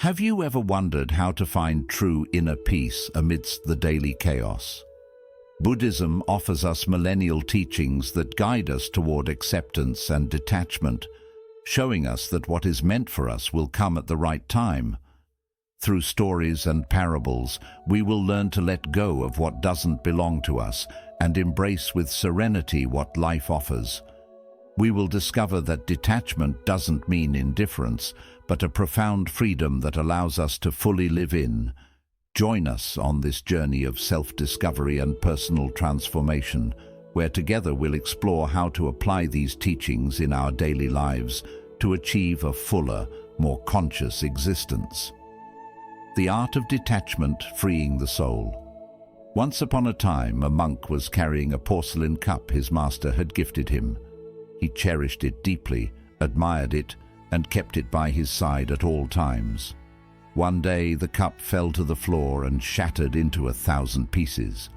Have you ever wondered how to find true inner peace amidst the daily chaos? Buddhism offers us millennial teachings that guide us toward acceptance and detachment, showing us that what is meant for us will come at the right time. Through stories and parables, we will learn to let go of what doesn't belong to us and embrace with serenity what life offers. We will discover that detachment doesn't mean indifference, but a profound freedom that allows us to fully live in. Join us on this journey of self-discovery and personal transformation, where together we'll explore how to apply these teachings in our daily lives to achieve a fuller, more conscious existence. The Art of Detachment, freeing the soul. Once upon a time, a monk was carrying a porcelain cup his master had gifted him. He cherished it deeply, admired it, and kept it by his side at all times. One day, the cup fell to the floor and shattered into 1,000 pieces.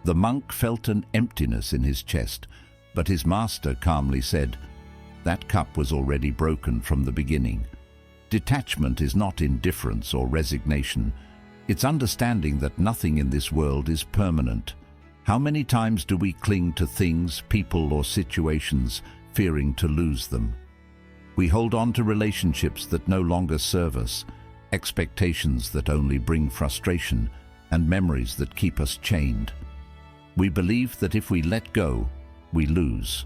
The monk felt an emptiness in his chest, but his master calmly said, "That cup was already broken from the beginning." Detachment is not indifference or resignation. It's understanding that nothing in this world is permanent. How many times do we cling to things, people, or situations, fearing to lose them? We hold on to relationships that no longer serve us, expectations that only bring frustration, and memories that keep us chained. We believe that if we let go, we lose.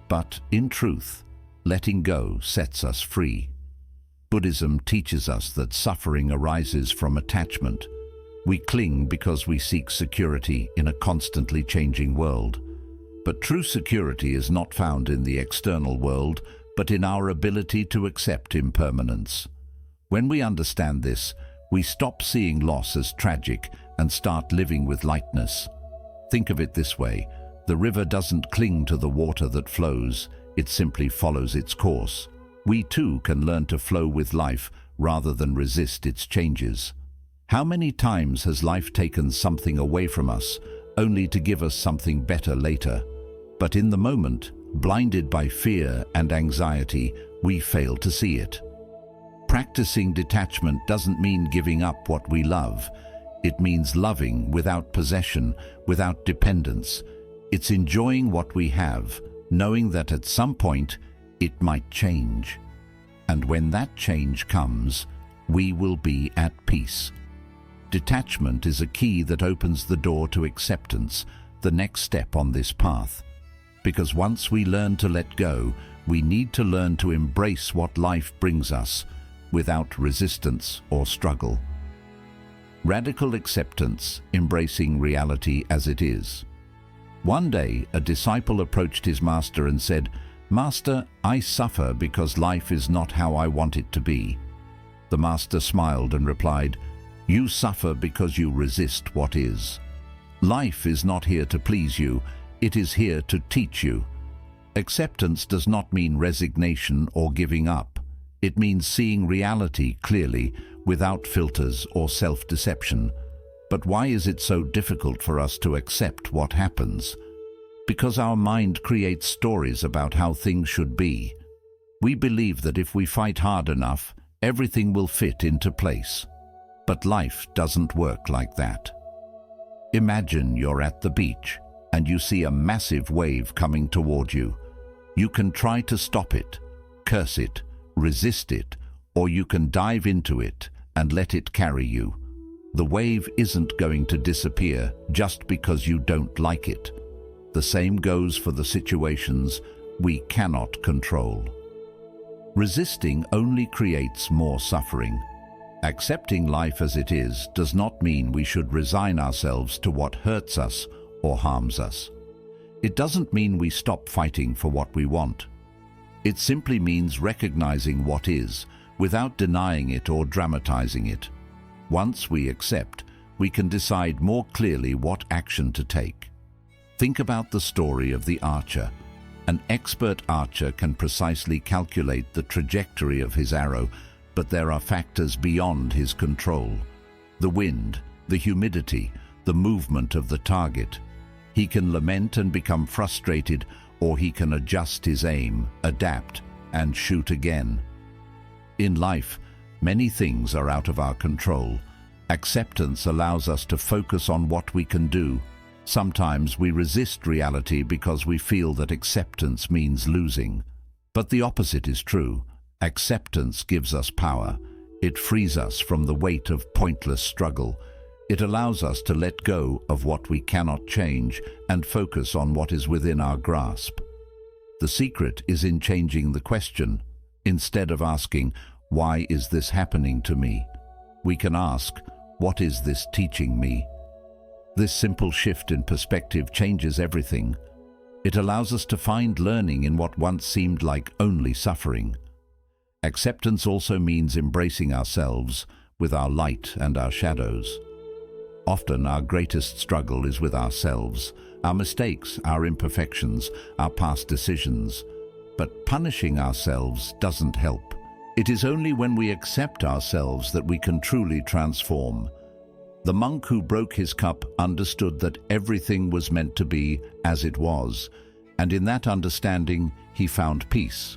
But in truth, letting go sets us free. Buddhism teaches us that suffering arises from attachment. We cling because we seek security in a constantly changing world. But true security is not found in the external world, but in our ability to accept impermanence. When we understand this, we stop seeing loss as tragic and start living with lightness. Think of it this way: the river doesn't cling to the water that flows, it simply follows its course. We too can learn to flow with life rather than resist its changes. How many times has life taken something away from us, only to give us something better later? But in the moment, blinded by fear and anxiety, we fail to see it. Practicing detachment doesn't mean giving up what we love. It means loving without possession, without dependence. It's enjoying what we have, knowing that at some point it might change. And when that change comes, we will be at peace. Detachment is a key that opens the door to acceptance, the next step on this path. Because once we learn to let go, we need to learn to embrace what life brings us, without resistance or struggle. Radical acceptance, embracing reality as it is. One day, a disciple approached his master and said, "Master, I suffer because life is not how I want it to be." The master smiled and replied, "You suffer because you resist what is. Life is not here to please you, it is here to teach you." Acceptance does not mean resignation or giving up. It means seeing reality clearly, without filters or self-deception. But why is it so difficult for us to accept what happens? Because our mind creates stories about how things should be. We believe that if we fight hard enough, everything will fit into place. But life doesn't work like that. Imagine you're at the beach and you see a massive wave coming toward you. You can try to stop it, curse it, resist it, or you can dive into it and let it carry you. The wave isn't going to disappear just because you don't like it. The same goes for the situations we cannot control. Resisting only creates more suffering. Accepting life as it is does not mean we should resign ourselves to what hurts us or harms us. It doesn't mean we stop fighting for what we want. It simply means recognizing what is, without denying it or dramatizing it. Once we accept, we can decide more clearly what action to take. Think about the story of the archer. An expert archer can precisely calculate the trajectory of his arrow, but there are factors beyond his control. The wind, the humidity, the movement of the target. He can lament and become frustrated, or he can adjust his aim, adapt, and shoot again. In life, Many things are out of our control. Acceptance allows us to focus on what we can do. Sometimes we resist reality because we feel that acceptance means losing. But the opposite is true. Acceptance gives us power. It frees us from the weight of pointless struggle. It allows us to let go of what we cannot change and focus on what is within our grasp. The secret is in changing the question. Instead of asking, "Why is this happening to me?" we can ask, "What is this teaching me?" This simple shift in perspective changes everything. It allows us to find learning in what once seemed like only suffering. Acceptance also means embracing ourselves with our light and our shadows. Often our greatest struggle is with ourselves, our mistakes, our imperfections, our past decisions. But punishing ourselves doesn't help. It is only when we accept ourselves that we can truly transform. The monk who broke his cup understood that everything was meant to be as it was, and in that understanding he found peace.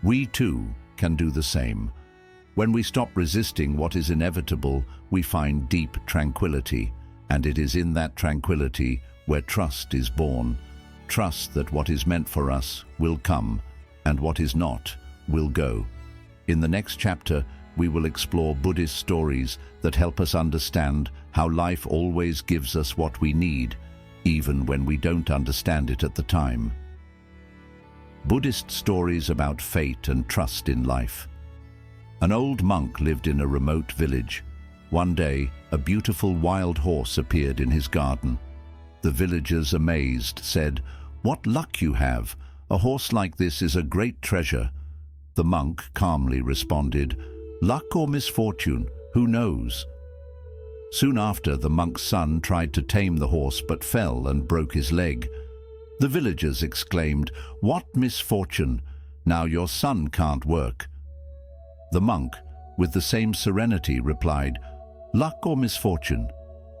We too can do the same. When we stop resisting what is inevitable, we find deep tranquility, and it is in that tranquility where trust is born. Trust that what is meant for us will come, and what is not will go. In the next chapter, we will explore Buddhist stories that help us understand how life always gives us what we need, even when we don't understand it at the time. Buddhist stories about fate and trust in life. An old monk lived in a remote village. One day, a beautiful wild horse appeared in his garden. The villagers, amazed, said, "What luck you have! A horse like this is a great treasure." The monk calmly responded, "Luck or misfortune, who knows?" Soon after, the monk's son tried to tame the horse but fell and broke his leg. The villagers exclaimed, "What misfortune! Now your son can't work." The monk, with the same serenity, replied, "Luck or misfortune,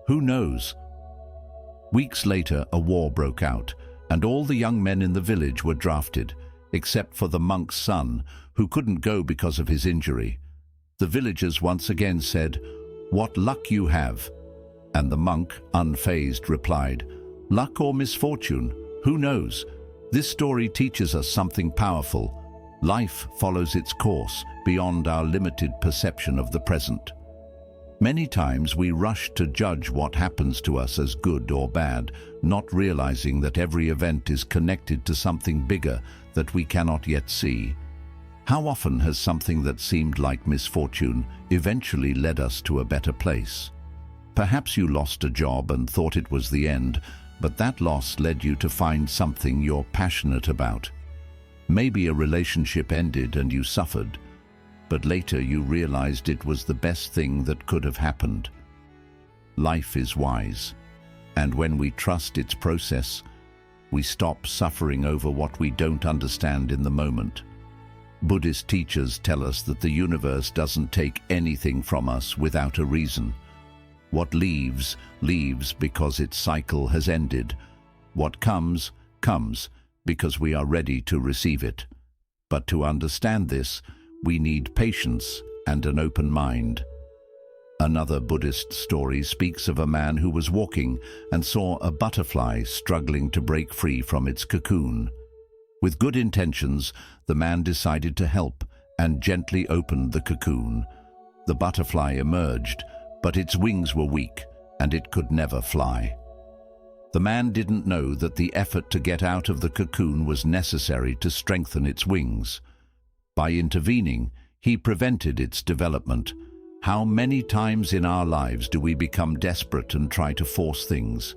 who knows?" Weeks later, a war broke out, and all the young men in the village were drafted, except for the monk's son, who couldn't go because of his injury. The villagers once again said, "What luck you have!" And the monk, unfazed, replied, "Luck or misfortune, who knows?" This story teaches us something powerful. Life follows its course beyond our limited perception of the present. Many times we rush to judge what happens to us as good or bad, not realizing that every event is connected to something bigger that we cannot yet see. How often has something that seemed like misfortune eventually led us to a better place? Perhaps you lost a job and thought it was the end, but that loss led you to find something you're passionate about. Maybe a relationship ended and you suffered, but later you realized it was the best thing that could have happened. Life is wise, and when we trust its process, we stop suffering over what we don't understand in the moment. Buddhist teachers tell us that the universe doesn't take anything from us without a reason. What leaves, leaves because its cycle has ended. What comes, comes because we are ready to receive it. But to understand this, we need patience and an open mind. Another Buddhist story speaks of a man who was walking and saw a butterfly struggling to break free from its cocoon. With good intentions, the man decided to help and gently opened the cocoon. The butterfly emerged, but its wings were weak and it could never fly. The man didn't know that the effort to get out of the cocoon was necessary to strengthen its wings. By intervening, he prevented its development. How many times in our lives do we become desperate and try to force things?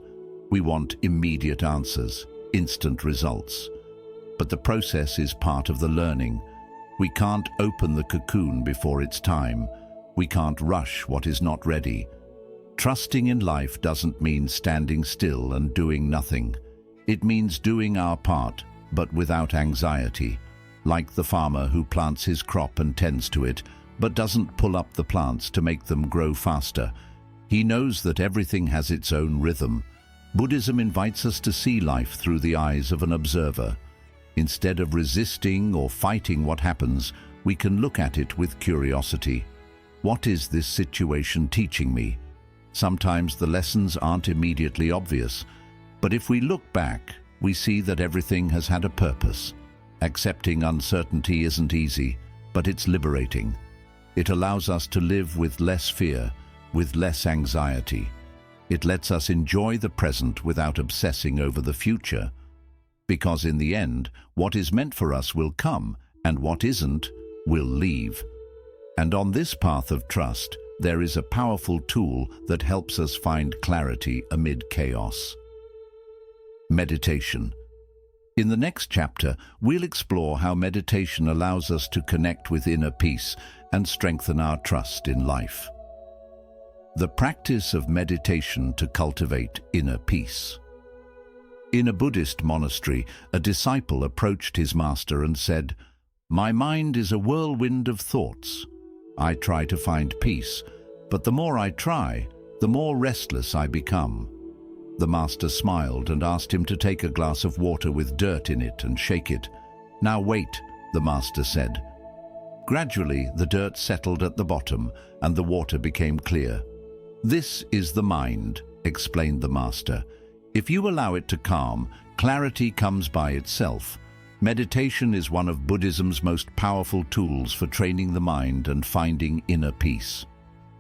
We want immediate answers, instant results. But the process is part of the learning. We can't open the cocoon before it's time. We can't rush what is not ready. Trusting in life doesn't mean standing still and doing nothing. It means doing our part, but without anxiety. Like the farmer who plants his crop and tends to it, but doesn't pull up the plants to make them grow faster. He knows that everything has its own rhythm. Buddhism invites us to see life through the eyes of an observer. Instead of resisting or fighting what happens, we can look at it with curiosity. What is this situation teaching me? Sometimes the lessons aren't immediately obvious, but if we look back, we see that everything has had a purpose. Accepting uncertainty isn't easy, but it's liberating. It allows us to live with less fear, with less anxiety. It lets us enjoy the present without obsessing over the future. Because in the end, what is meant for us will come, and what isn't will leave. And on this path of trust, there is a powerful tool that helps us find clarity amid chaos. Meditation. In the next chapter, we'll explore how meditation allows us to connect with inner peace and strengthen our trust in life. The practice of meditation to cultivate inner peace. In a Buddhist monastery, a disciple approached his master and said, "My mind is a whirlwind of thoughts. I try to find peace, but the more I try, the more restless I become." The master smiled and asked him to take a glass of water with dirt in it and shake it. "Now wait," the master said. Gradually, the dirt settled at the bottom and the water became clear. "This is the mind," explained the master. "If you allow it to calm, clarity comes by itself." Meditation is one of Buddhism's most powerful tools for training the mind and finding inner peace.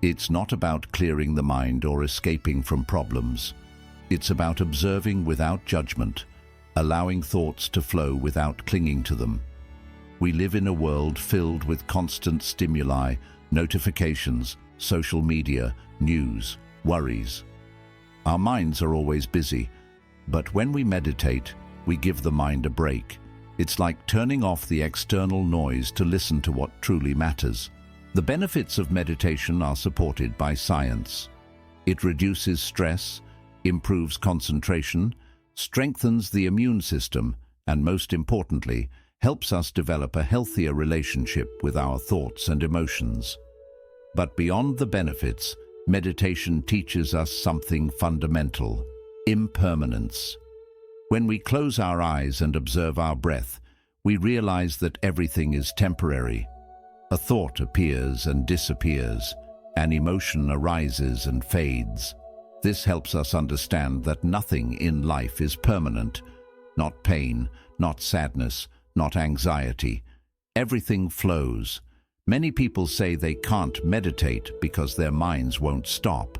It's not about clearing the mind or escaping from problems. It's about observing without judgment, allowing thoughts to flow without clinging to them. We live in a world filled with constant stimuli, notifications, social media, news, worries. Our minds are always busy, but when we meditate, we give the mind a break. It's like turning off the external noise to listen to what truly matters. The benefits of meditation are supported by science. It reduces stress, improves concentration, strengthens the immune system, and most importantly, helps us develop a healthier relationship with our thoughts and emotions. But beyond the benefits, meditation teaches us something fundamental: impermanence. When we close our eyes and observe our breath, we realize that everything is temporary. A thought appears and disappears. An emotion arises and fades. This helps us understand that nothing in life is permanent. Not pain, not sadness, not anxiety. Everything flows. Many people say they can't meditate because their minds won't stop.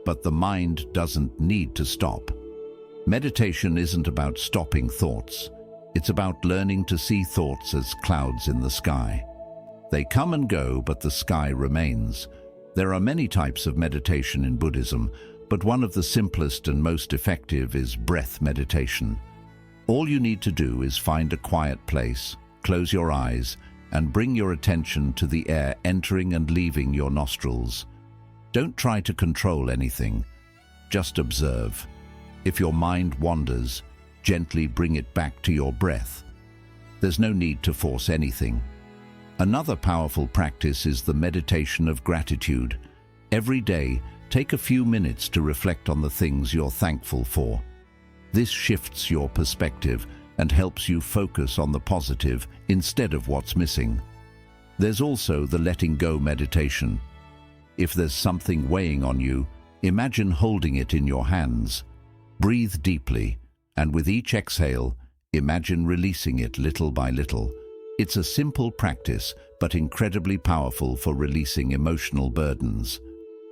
But the mind doesn't need to stop. Meditation isn't about stopping thoughts. It's about learning to see thoughts as clouds in the sky. They come and go, but the sky remains. There are many types of meditation in Buddhism, but one of the simplest and most effective is breath meditation. All you need to do is find a quiet place, close your eyes, and bring your attention to the air entering and leaving your nostrils. Don't try to control anything. Just observe. If your mind wanders, gently bring it back to your breath. There's no need to force anything. Another powerful practice is the meditation of gratitude. Every day, take a few minutes to reflect on the things you're thankful for. This shifts your perspective and helps you focus on the positive instead of what's missing. There's also the letting go meditation. If there's something weighing on you, imagine holding it in your hands. Breathe deeply, and with each exhale, imagine releasing it little by little. It's a simple practice, but incredibly powerful for releasing emotional burdens.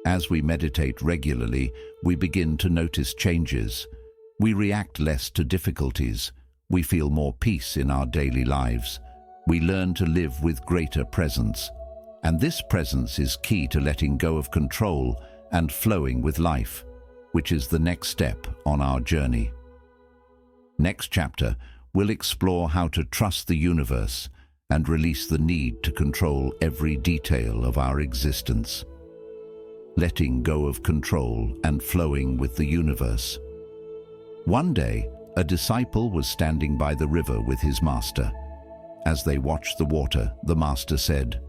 As we meditate regularly, we begin to notice changes. We react less to difficulties. We feel more peace in our daily lives. We learn to live with greater presence. And this presence is key to letting go of control and flowing with life, which is the next step on our journey. Next chapter, we'll explore how to trust the universe and release the need to control every detail of our existence. Letting go of control and flowing with the universe. One day, a disciple was standing by the river with his master. As they watched the water, the master said,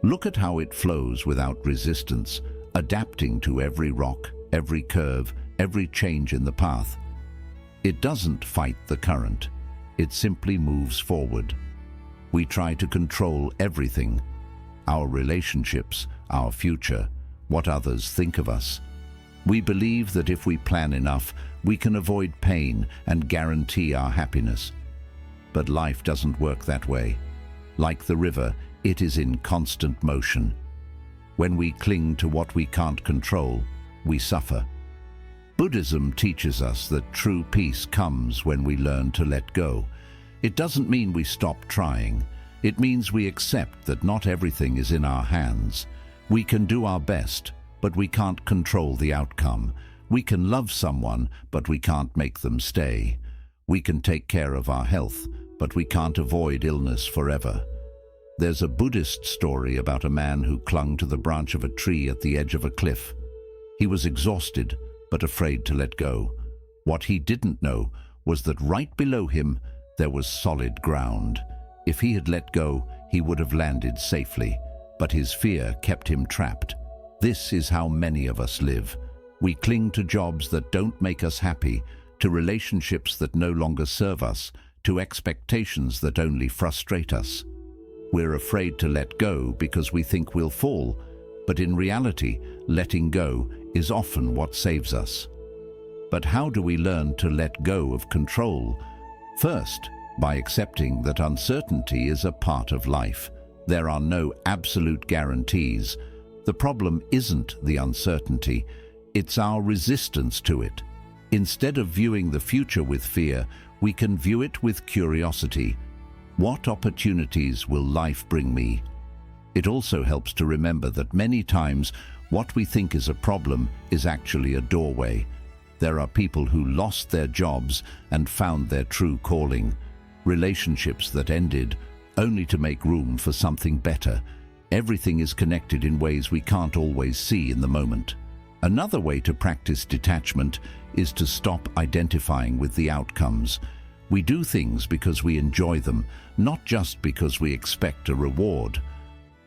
"Look at how it flows without resistance, adapting to every rock, every curve, every change in the path. It doesn't fight the current. It simply moves forward. We try to control everything. our relationships, our future, what others think of us. We believe that if we plan enough, we can avoid pain and guarantee our happiness. But life doesn't work that way. Like the river, it is in constant motion. When we cling to what we can't control, we suffer. Buddhism teaches us that true peace comes when we learn to let go. It doesn't mean we stop trying. It means we accept that not everything is in our hands. We can do our best, but we can't control the outcome. We can love someone, but we can't make them stay. We can take care of our health, but we can't avoid illness forever. There's a Buddhist story about a man who clung to the branch of a tree at the edge of a cliff. He was exhausted, but afraid to let go. What he didn't know was that right below him there was solid ground. If he had let go, he would have landed safely, but his fear kept him trapped. This is how many of us live. We cling to jobs that don't make us happy, to relationships that no longer serve us, to expectations that only frustrate us. We're afraid to let go because we think we'll fall, but in reality, letting go is often what saves us. But how do we learn to let go of control? First, by accepting that uncertainty is a part of life. There are no absolute guarantees. The problem isn't the uncertainty, it's our resistance to it. Instead of viewing the future with fear, we can view it with curiosity. What opportunities will life bring me? It also helps to remember that many times what we think is a problem is actually a doorway. There are people who lost their jobs and found their true calling. Relationships that ended only to make room for something better. Everything is connected in ways we can't always see in the moment. Another way to practice detachment is to stop identifying with the outcomes. We do things because we enjoy them, not just because we expect a reward.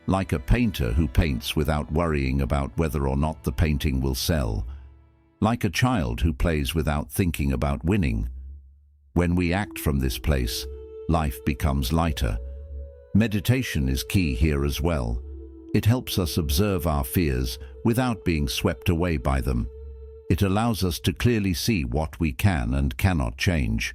Like a painter who paints without worrying about whether or not the painting will sell. Like a child who plays without thinking about winning. When we act from this place, life becomes lighter. Meditation is key here as well. It helps us observe our fears without being swept away by them. It allows us to clearly see what we can and cannot change.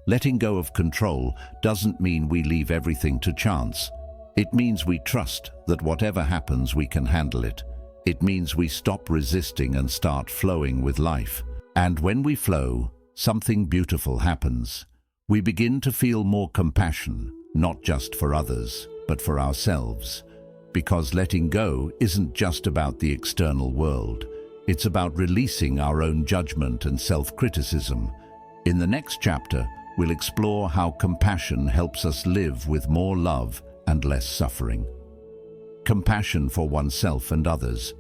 Letting go of control doesn't mean we leave everything to chance. It means we trust that whatever happens, we can handle it. It means we stop resisting and start flowing with life. And when we flow, something beautiful happens. We begin to feel more compassion, not just for others, but for ourselves. Because letting go isn't just about the external world. It's about releasing our own judgment and self-criticism. In the next chapter, we'll explore how compassion helps us live with more love and less suffering. Compassion for oneself and others.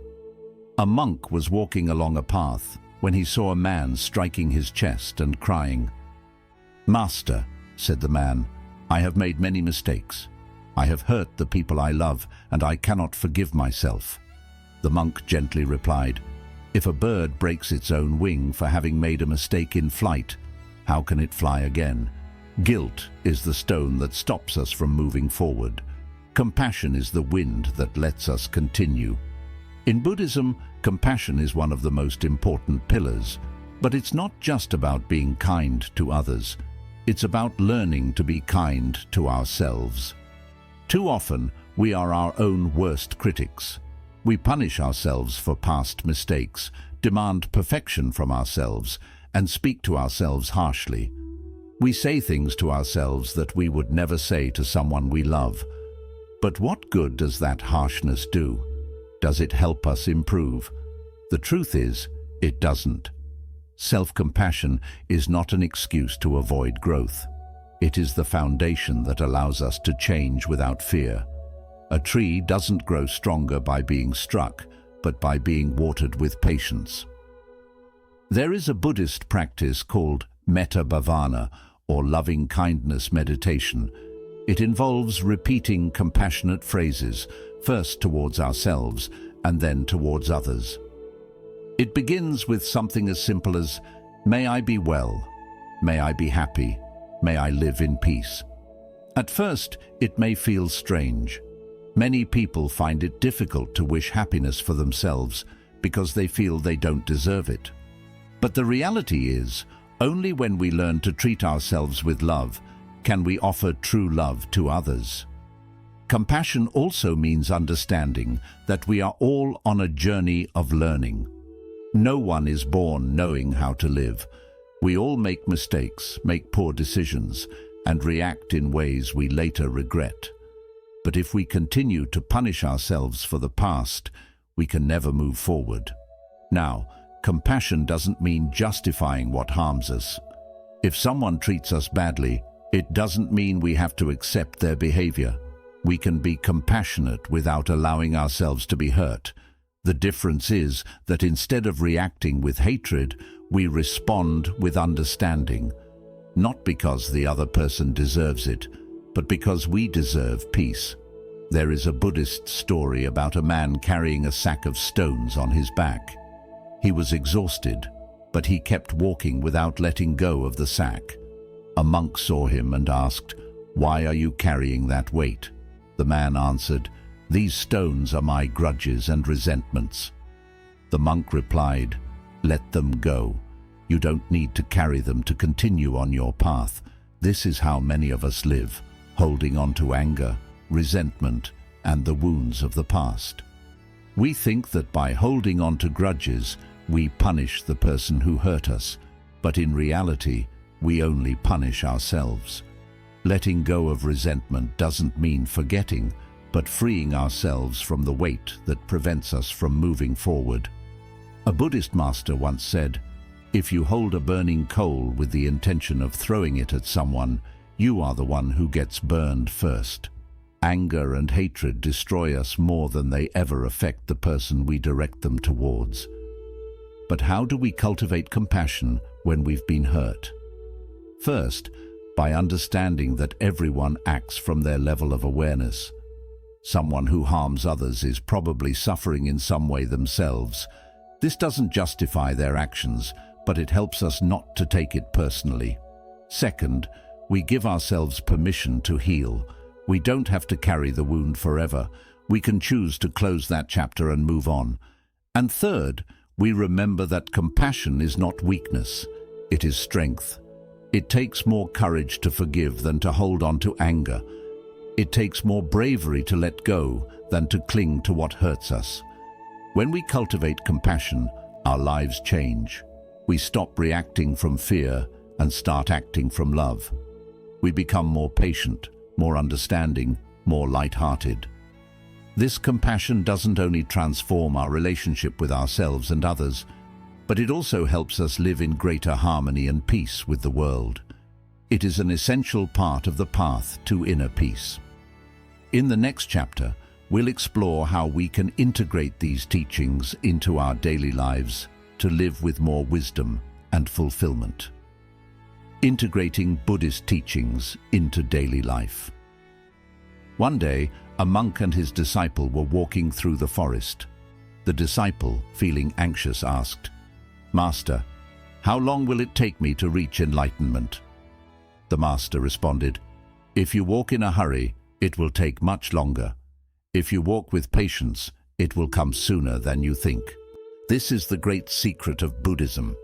A monk was walking along a path when he saw a man striking his chest and crying. "Master," said the man, "I have made many mistakes. I have hurt the people I love, and I cannot forgive myself." The monk gently replied, "If a bird breaks its own wing for having made a mistake in flight, how can it fly again? Guilt is the stone that stops us from moving forward. Compassion is the wind that lets us continue." In Buddhism, compassion is one of the most important pillars. But it's not just about being kind to others. It's about learning to be kind to ourselves. Too often, we are our own worst critics. We punish ourselves for past mistakes, demand perfection from ourselves, and speak to ourselves harshly. We say things to ourselves that we would never say to someone we love. But what good does that harshness do? Does it help us improve? The truth is, it doesn't. Self-compassion is not an excuse to avoid growth. It is the foundation that allows us to change without fear. A tree doesn't grow stronger by being struck, but by being watered with patience. There is a Buddhist practice called metta bhavana, or loving kindness meditation. It involves repeating compassionate phrases, first towards ourselves and then towards others. It begins with something as simple as, "May I be well, may I be happy, may I live in peace." At first, it may feel strange. Many people find it difficult to wish happiness for themselves because they feel they don't deserve it. But the reality is, only when we learn to treat ourselves with love can we offer true love to others. Compassion also means understanding that we are all on a journey of learning. No one is born knowing how to live. We all make mistakes, make poor decisions, and react in ways we later regret. But if we continue to punish ourselves for the past, we can never move forward. Now, compassion doesn't mean justifying what harms us. If someone treats us badly, it doesn't mean we have to accept their behavior. We can be compassionate without allowing ourselves to be hurt. The difference is that instead of reacting with hatred, we respond with understanding. Not because the other person deserves it, but because we deserve peace. There is a Buddhist story about a man carrying a sack of stones on his back. He was exhausted, but he kept walking without letting go of the sack. A monk saw him and asked, "Why are you carrying that weight?" The man answered, "These stones are my grudges and resentments." The monk replied, "Let them go. You don't need to carry them to continue on your path. This is how many of us live, holding on to anger, resentment, and the wounds of the past. We think that by holding on to grudges, we punish the person who hurt us, but in reality, we only punish ourselves. Letting go of resentment doesn't mean forgetting, but freeing ourselves from the weight that prevents us from moving forward. A Buddhist master once said, "If you hold a burning coal with the intention of throwing it at someone, you are the one who gets burned first." Anger and hatred destroy us more than they ever affect the person we direct them towards. But how do we cultivate compassion when we've been hurt? First, by understanding that everyone acts from their level of awareness. Someone who harms others is probably suffering in some way themselves. This doesn't justify their actions, but it helps us not to take it personally. Second, we give ourselves permission to heal. We don't have to carry the wound forever. We can choose to close that chapter and move on. And third, we remember that compassion is not weakness, it is strength. It takes more courage to forgive than to hold on to anger. It takes more bravery to let go than to cling to what hurts us. When we cultivate compassion, our lives change. We stop reacting from fear and start acting from love. We become more patient, more understanding, more light-hearted. This compassion doesn't only transform our relationship with ourselves and others, but it also helps us live in greater harmony and peace with the world. It is an essential part of the path to inner peace. In the next chapter, we'll explore how we can integrate these teachings into our daily lives to live with more wisdom and fulfillment. Integrating Buddhist teachings into daily life. One day, a monk and his disciple were walking through the forest. The disciple, feeling anxious, asked, "Master, how long will it take me to reach enlightenment?" The master responded, "If you walk in a hurry, it will take much longer. If you walk with patience, it will come sooner than you think." This is the great secret of Buddhism.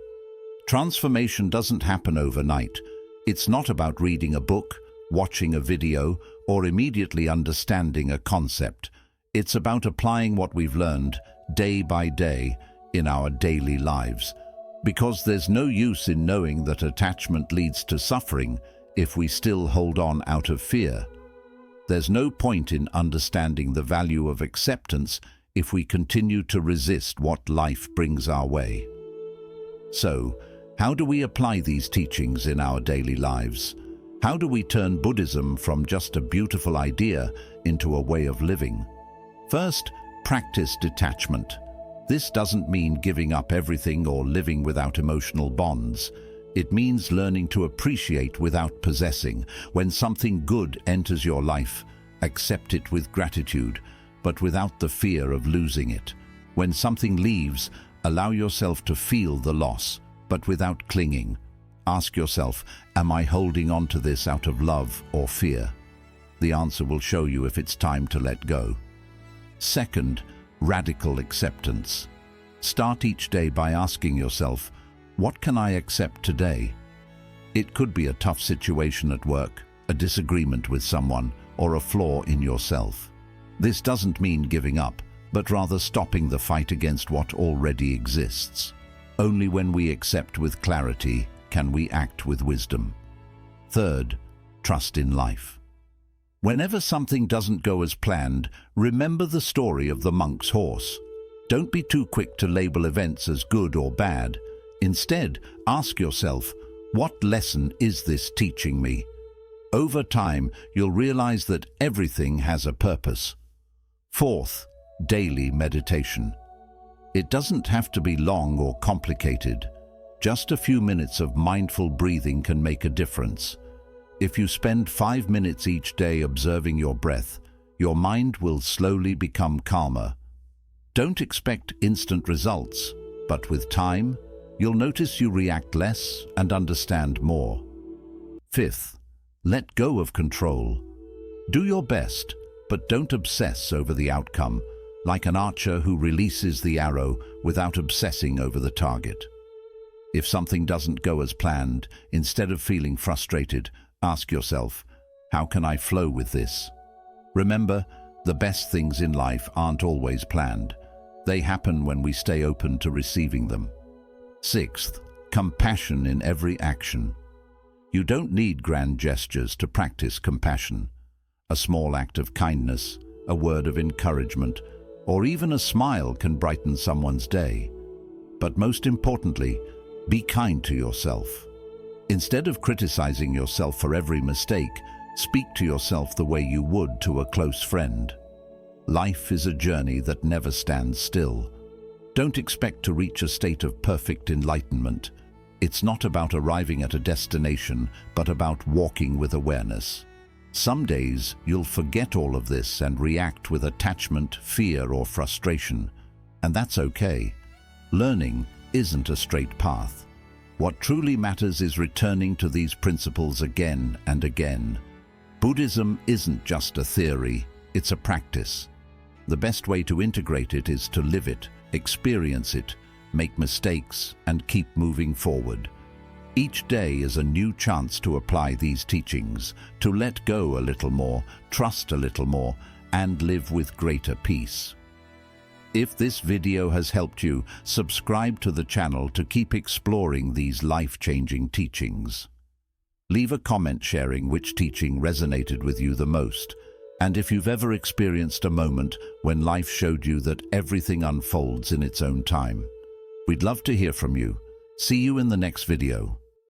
Transformation doesn't happen overnight. It's not about reading a book, watching a video, or immediately understanding a concept. It's about applying what we've learned day by day in our daily lives. Because there's no use in knowing that attachment leads to suffering if we still hold on out of fear. There's no point in understanding the value of acceptance if we continue to resist what life brings our way. So, how do we apply these teachings in our daily lives? How do we turn Buddhism from just a beautiful idea into a way of living? First, practice detachment. This doesn't mean giving up everything or living without emotional bonds. It means learning to appreciate without possessing. When something good enters your life, accept it with gratitude, but without the fear of losing it. When something leaves, allow yourself to feel the loss, but without clinging. Ask yourself, am I holding on to this out of love or fear? The answer will show you if it's time to let go. Second, radical acceptance. Start each day by asking yourself, what can I accept today? It could be a tough situation at work, a disagreement with someone, or a flaw in yourself. This doesn't mean giving up, but rather stopping the fight against what already exists. Only when we accept with clarity can we act with wisdom. Third, trust in life. Whenever something doesn't go as planned, remember the story of the monk's horse. Don't be too quick to label events as good or bad. Instead, ask yourself, what lesson is this teaching me? Over time, you'll realize that everything has a purpose. Fourth, daily meditation. It doesn't have to be long or complicated. Just a few minutes of mindful breathing can make a difference. If you spend 5 minutes each day observing your breath, your mind will slowly become calmer. Don't expect instant results, but with time, you'll notice you react less and understand more. Fifth, let go of control. Do your best, but don't obsess over the outcome, like an archer who releases the arrow without obsessing over the target. If something doesn't go as planned, instead of feeling frustrated, ask yourself, how can I flow with this? Remember, the best things in life aren't always planned. They happen when we stay open to receiving them. Sixth, compassion in every action. You don't need grand gestures to practice compassion. A small act of kindness, a word of encouragement, or even a smile can brighten someone's day. But most importantly, be kind to yourself. Instead of criticizing yourself for every mistake, speak to yourself the way you would to a close friend. Life is a journey that never stands still. Don't expect to reach a state of perfect enlightenment. It's not about arriving at a destination, but about walking with awareness. Some days you'll forget all of this and react with attachment, fear, or frustration. And that's okay. Learning isn't a straight path. What truly matters is returning to these principles again and again. Buddhism isn't just a theory, it's a practice. The best way to integrate it is to live it, experience it, make mistakes, and keep moving forward. Each day is a new chance to apply these teachings, to let go a little more, trust a little more, and live with greater peace. If this video has helped you, subscribe to the channel to keep exploring these life-changing teachings. Leave a comment sharing which teaching resonated with you the most, and if you've ever experienced a moment when life showed you that everything unfolds in its own time. We'd love to hear from you. See you in the next video.